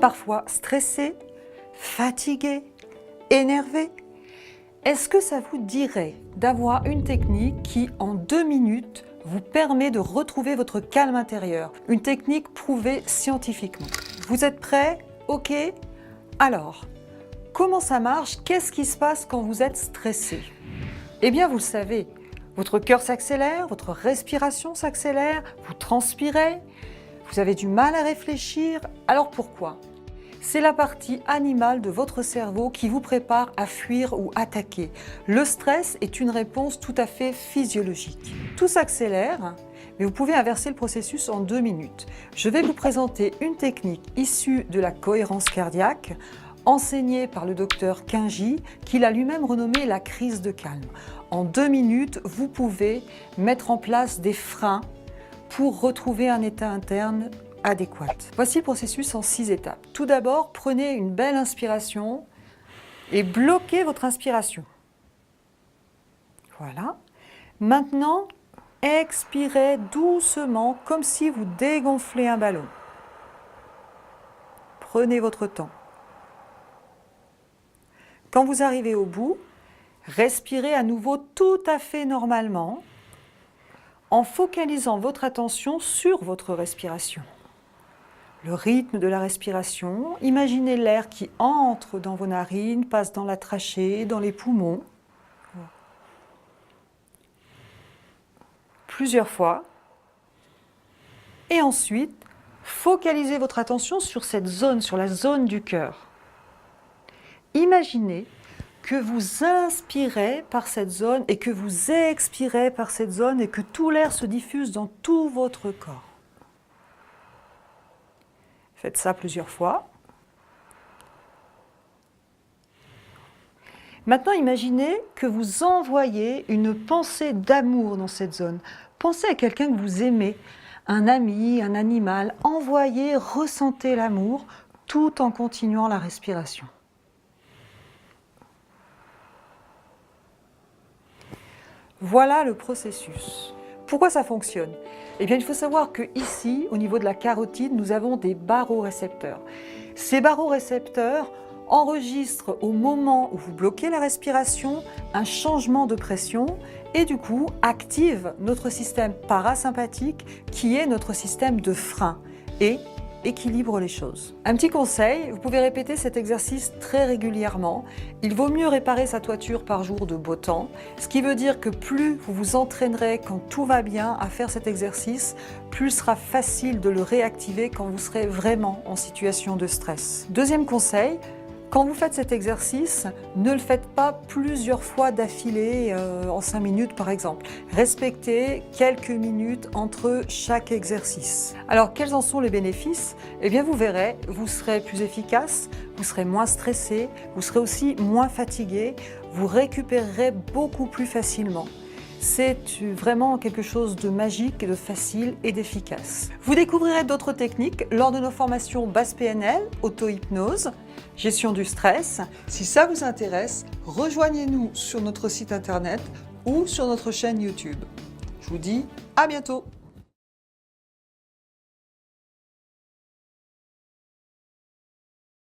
parfois stressé, fatigué, énervé? Est-ce que ça vous dirait d'avoir une technique qui, en 2 minutes, vous permet de retrouver votre calme intérieur? Une technique prouvée scientifiquement. Vous êtes prêts? Ok? Alors, comment ça marche? Qu'est-ce qui se passe quand vous êtes stressé? Eh bien, vous le savez, votre cœur s'accélère, votre respiration s'accélère, vous transpirez, vous avez du mal à réfléchir. Alors pourquoi? C'est la partie animale de votre cerveau qui vous prépare à fuir ou attaquer. Le stress est une réponse tout à fait physiologique. Tout s'accélère, mais vous pouvez inverser le processus en 2 minutes. Je vais vous présenter une technique issue de la cohérence cardiaque, enseignée par le docteur Quingy, qu'il a lui-même renommée la crise de calme. En 2 minutes, vous pouvez mettre en place des freins pour retrouver un état interne adéquat. Voici le processus en 6 étapes. Tout d'abord, prenez une belle inspiration et bloquez votre inspiration. Voilà. Maintenant, expirez doucement comme si vous dégonflez un ballon. Prenez votre temps. Quand vous arrivez au bout, respirez à nouveau tout à fait normalement en focalisant votre attention sur votre respiration. Le rythme de la respiration, imaginez l'air qui entre dans vos narines, passe dans la trachée, dans les poumons. Plusieurs fois. Et ensuite, focalisez votre attention sur cette zone, sur la zone du cœur. Imaginez que vous inspirez par cette zone et que vous expirez par cette zone et que tout l'air se diffuse dans tout votre corps. Faites ça plusieurs fois. Maintenant, imaginez que vous envoyez une pensée d'amour dans cette zone. Pensez à quelqu'un que vous aimez, un ami, un animal. Envoyez, ressentez l'amour tout en continuant la respiration. Voilà le processus. Pourquoi ça fonctionne? Eh bien, il faut savoir que ici, au niveau de la carotide, nous avons des barorécepteurs. Ces barorécepteurs enregistrent au moment où vous bloquez la respiration un changement de pression et du coup activent notre système parasympathique qui est notre système de frein et équilibre les choses. Un petit conseil, vous pouvez répéter cet exercice très régulièrement. Il vaut mieux réparer sa toiture par jour de beau temps, ce qui veut dire que plus vous vous entraînerez quand tout va bien à faire cet exercice, plus il sera facile de le réactiver quand vous serez vraiment en situation de stress. Deuxième conseil, quand vous faites cet exercice, ne le faites pas plusieurs fois d'affilée en 5 minutes par exemple. Respectez quelques minutes entre chaque exercice. Alors quels en sont les bénéfices? Eh bien vous verrez, vous serez plus efficace, vous serez moins stressé, vous serez aussi moins fatigué, vous récupérerez beaucoup plus facilement. C'est vraiment quelque chose de magique, de facile et d'efficace. Vous découvrirez d'autres techniques lors de nos formations base PNL, auto-hypnose, gestion du stress. Si ça vous intéresse, rejoignez-nous sur notre site internet ou sur notre chaîne YouTube. Je vous dis à bientôt!